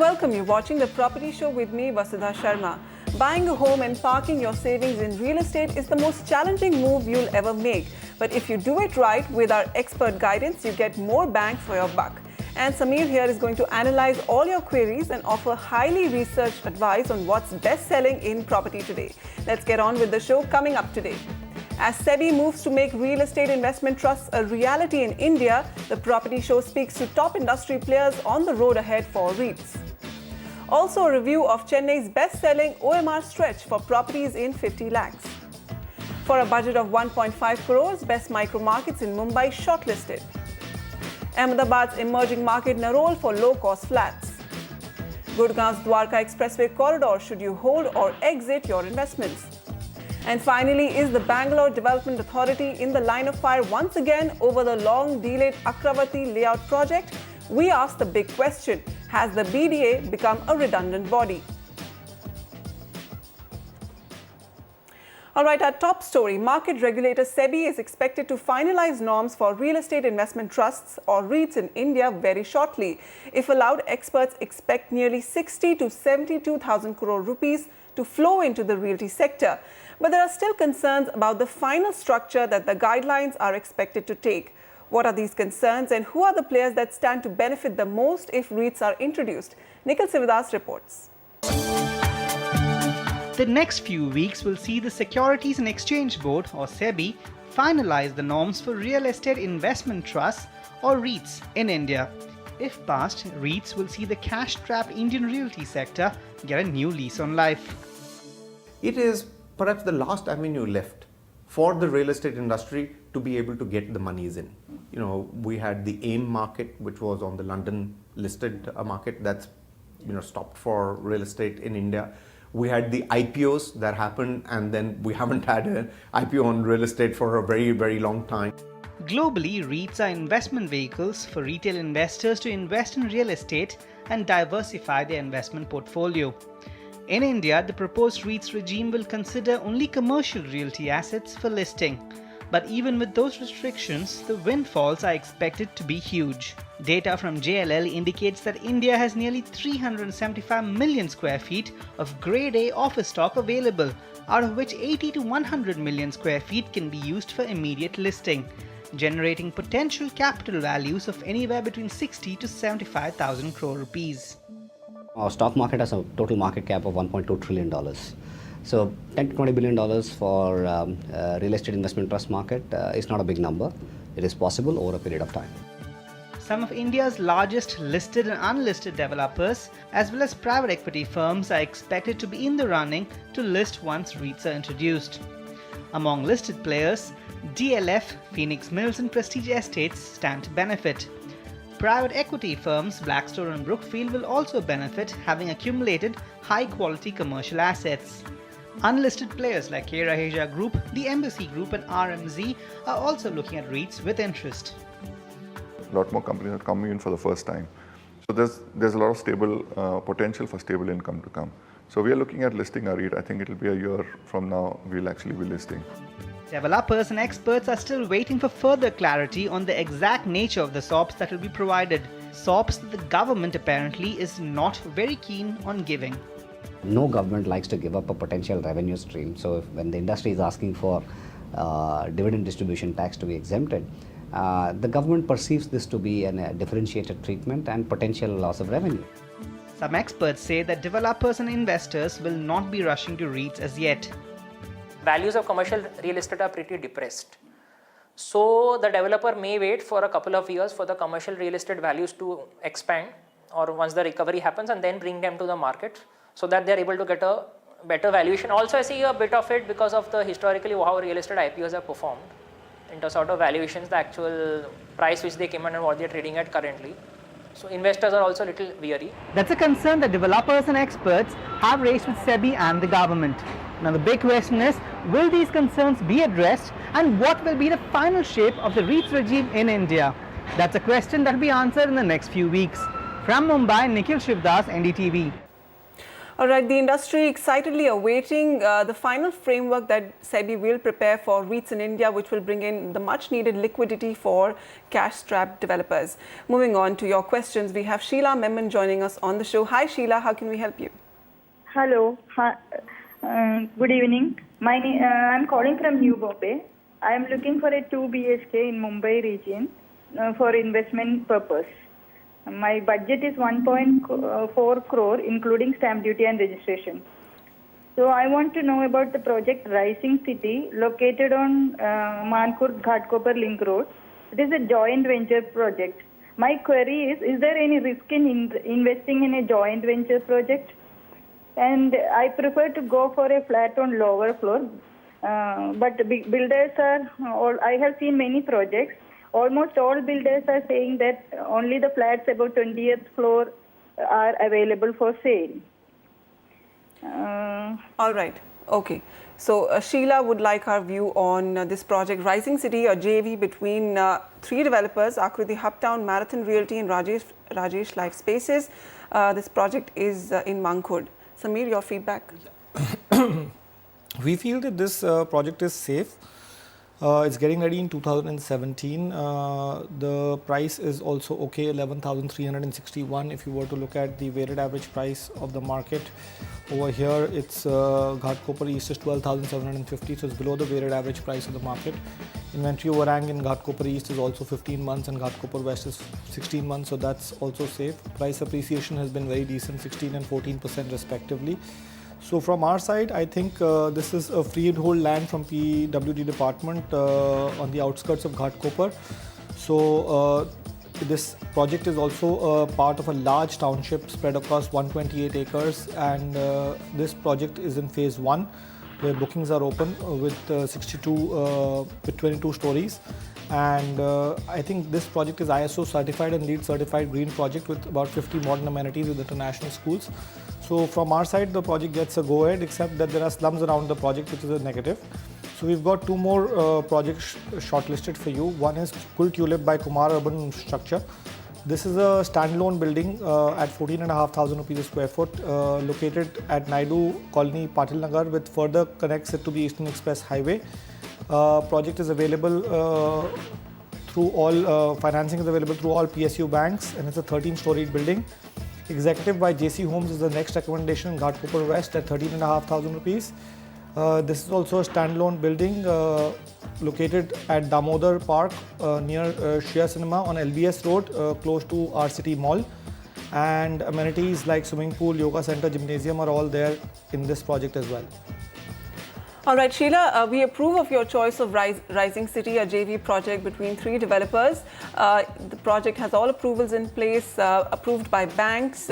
welcome you watching the Property Show with me, Vasudha Sharma. Buying a home and parking your savings in real estate is the most challenging move you'll ever make. But if you do it right with our expert guidance, you get more bang for your buck. And Samir here is going to analyze all your queries and offer highly researched advice on what's best selling in property today. Let's get on with the show coming up today. As SEBI moves to make real estate investment trusts a reality in India, the Property Show speaks to top industry players on the road ahead for REITs. Also a review of Chennai's best-selling OMR stretch for properties in 50 lakhs. For a budget of 1.5 crores, best micro markets in Mumbai shortlisted. Ahmedabad's emerging market in a role for low-cost flats. Gurgaon's Dwarka Expressway corridor, should you hold or exit your investments? And finally, is the Bangalore Development Authority in the line of fire once again over the long-delayed Akravati layout project? We ask the big question, has the BDA become a redundant body? All right, our top story, market regulator SEBI is expected to finalize norms for real estate investment trusts or REITs in India very shortly. If allowed, experts expect nearly 60 to 72,000 crore rupees to flow into the realty sector. But there are still concerns about the final structure that the guidelines are expected to take. What are these concerns and who are the players that stand to benefit the most if REITs are introduced? Nikhil Sivadas reports. The next few weeks will see the Securities and Exchange Board or SEBI finalize the norms for real estate investment trusts or REITs in India. If passed, REITs will see the cash-strapped Indian realty sector get a new lease on life. It is perhaps the last avenue left for the real estate industry to be able to get the monies in. You know, we had the AIM market, which was on the London listed market, that's stopped for real estate in India. We had the IPOs that happened, and then we haven't had an IPO on real estate for a very, very long time. Globally, REITs are investment vehicles for retail investors to invest in real estate and diversify their investment portfolio. In India, the proposed REITs regime will consider only commercial realty assets for listing. But even with those restrictions, the windfalls are expected to be huge. Data from JLL indicates that India has nearly 375 million square feet of Grade A office stock available, out of which 80 to 100 million square feet can be used for immediate listing, generating potential capital values of anywhere between 60 to 75,000 crore rupees. Our stock market has a total market cap of $1.2 trillion. So $10 to $20 billion for real estate investment trust market is not a big number. It is possible over a period of time. Some of India's largest listed and unlisted developers, as well as private equity firms, are expected to be in the running to list once REITs are introduced. Among listed players, DLF, Phoenix Mills and Prestige Estates stand to benefit. Private equity firms Blackstone and Brookfield will also benefit, having accumulated high-quality commercial assets. Unlisted players like K. Raheja Group, the Embassy Group and RMZ are also looking at REITs with interest. A lot more companies are coming in for the first time. So there's a lot of stable potential for stable income to come. So we are looking at listing a REIT. I think it will be a year from now we'll actually be listing. Developers and experts are still waiting for further clarity on the exact nature of the SOPs that will be provided. SOPs that the government apparently is not very keen on giving. No government likes to give up a potential revenue stream. So when the industry is asking for dividend distribution tax to be exempted, the government perceives this to be a differentiated treatment and potential loss of revenue. Some experts say that developers and investors will not be rushing to REITs as yet. Values of commercial real estate are pretty depressed. So the developer may wait for a couple of years for the commercial real estate values to expand, or once the recovery happens, and then bring them to the market so that they are able to get a better valuation. Also, I see a bit of it because of the historically how real estate IPOs have performed in terms of valuations, the actual price which they came in and what they are trading at currently. So investors are also a little weary. That's a concern that developers and experts have raised with SEBI and the government. Now the big question is, will these concerns be addressed and what will be the final shape of the REITs regime in India? That's a question that will be answered in the next few weeks. From Mumbai, Nikhil Sivadas, NDTV. All right, the industry excitedly awaiting the final framework that SEBI will prepare for REITs in India, which will bring in the much needed liquidity for cash-strapped developers. Moving on to your questions, we have Sheila Memon joining us on the show. Hi Sheila, how can we help you? Hello. Hi. Good evening. I'm calling from New Bombay. I am looking for a 2 BHK in Mumbai region for investment purpose. My budget is 1.4 crore including stamp duty and registration. So I want to know about the project Rising City located on Mankur Ghatkopar Link Road. It is a joint venture project. My query is there any risk in investing in a joint venture project? And I prefer to go for a flat on lower floor. But builders I have seen many projects. Almost all builders are saying that only the flats above 20th floor are available for sale. All right. Okay. So Sheila would like our view on this project, Rising City, a JV between 3 developers, Akriti Huptown, Marathon Realty and Rajesh Life Spaces. This project is in Mankhurd. Samir, your feedback? We feel that this project is safe. It's getting ready in 2017. The price is also okay, 11,361. If you were to look at the weighted average price of the market over here, it's Ghatkopar East is 12,750, so it's below the weighted average price of the market. Inventory overhang in Ghatkopar East is also 15 months and Ghatkopar West is 16 months, so that's also safe. Price appreciation has been very decent, 16 and 14% respectively. So from our side, I think this is a freehold land from PWD department on the outskirts of Ghatkopar. So this project is also a part of a large township spread across 128 acres, and this project is in phase 1 where bookings are open with 22 stories. And I think this project is ISO certified and LEED certified green project with about 50 modern amenities with international schools. So from our side, the project gets a go-ahead, except that there are slums around the project, which is a negative. So we've got 2 more projects shortlisted for you. One is Kul Tulip by Kumar Urban Infrastructure. This is a standalone building at 14,500 rupees a square foot, located at Naidu Colony, Patil Nagar, with further connects it to the Eastern Express Highway. Project is available through all, financing is available through all PSU banks, and it's a 13-storied building. Executive by JC Homes is the next recommendation in Ghatkopar West at 13,500 rupees. This is also a standalone building located at Damodar Park near Shia Cinema on LBS Road, close to RCT Mall. And amenities like swimming pool, yoga center, gymnasium are all there in this project as well. All right, Sheila, we approve of your choice of Rising City, a JV project between 3 developers. The project has all approvals in place, approved by banks.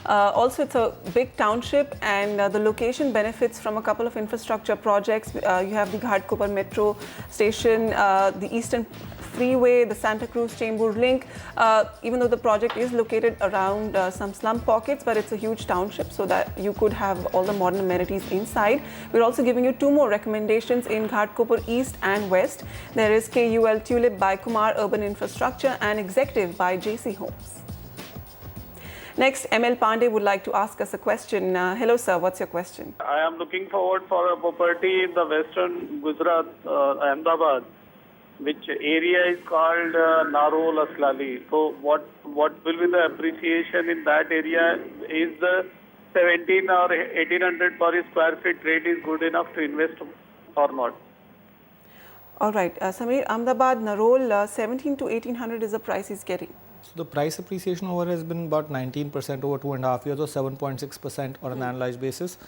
Also, it's a big township, and the location benefits from a couple of infrastructure projects. You have the Ghatkopar Metro Station, the Eastern Freeway, the Santa Cruz Chembur link. Even though the project is located around some slum pockets, but it's a huge township, so that you could have all the modern amenities inside. We're also giving you 2 more recommendations in Ghatkopar East and West. There is KUL Tulip by Kumar Urban Infrastructure and Executive by JC Homes. Next, ML Pandey would like to ask us a question. Hello, sir. What's your question? I am looking forward for a property in the western Gujarat, Ahmedabad, which area is called Narol Aslali. So what will be the appreciation in that area? Is the 17 or 1800 per square feet rate is good enough to invest or not? All right, Samir, Ahmedabad, Narol, 17 to 1800 is the price he's getting. So the price appreciation over has been about 19% over 2.5 years, or 7.6% on an annualized basis.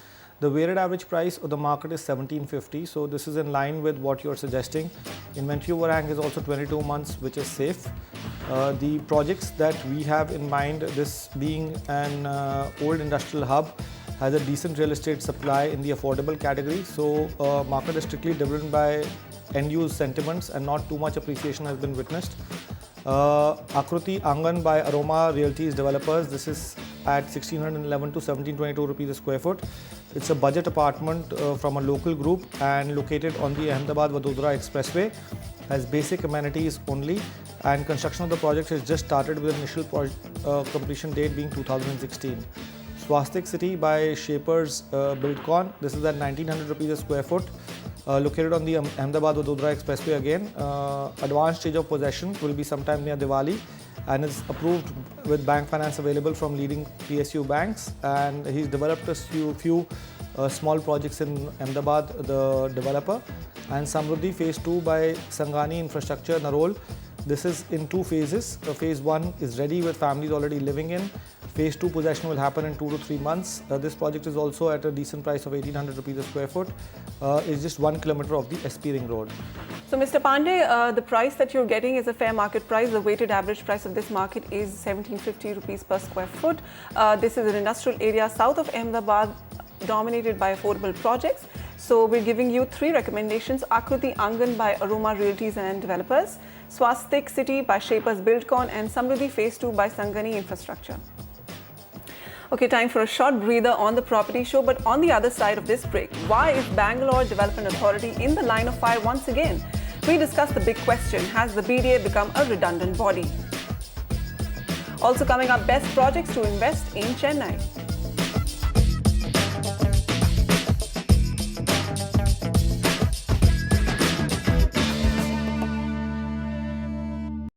The weighted average price of the market is 1750, so this is in line with what you're suggesting. Inventory overhang is also 22 months, which is safe. The projects that we have in mind, this being an old industrial hub, has a decent real estate supply in the affordable category. So market is strictly driven by end-use sentiments and not too much appreciation has been witnessed. Akriti Angan by Aroma Realty's developers. This is at 1611 to 1722 rupees a square foot. It's a budget apartment from a local group and located on the Ahmedabad-Vadodara Expressway. Has basic amenities only, and construction of the project has just started with initial completion date being 2016. So Swastik City by Shapers Buildcon. This is at 1900 rupees a square foot. Located on the Ahmedabad-Vadodara Expressway again. Advanced stage of possession will be sometime near Diwali and is approved with bank finance available from leading PSU banks. And he's developed a few small projects in Ahmedabad, the developer. And Samruddhi Phase 2 by Sangani Infrastructure, Narol. This is in 2 phases. Phase 1 is ready with families already living in. Phase 2 possession will happen in 2 to 3 months. This project is also at a decent price of 1800 rupees a square foot. It's just 1 kilometer of the SP Ring Road. So Mr. Pandey, the price that you're getting is a fair market price. The weighted average price of this market is 1750 rupees per square foot. This is an industrial area south of Ahmedabad dominated by affordable projects. So we're giving you 3 recommendations: Akruti Angan by Aroma Realties and Developers, Swastik City by Shapers Buildcon, and Samruddhi Phase 2 by Sangani Infrastructure. Okay, time for a short breather on the property show, but on the other side of this break, why is Bangalore Development Authority in the line of fire once again? We discuss the big question: has the BDA become a redundant body? Also coming up, best projects to invest in Chennai.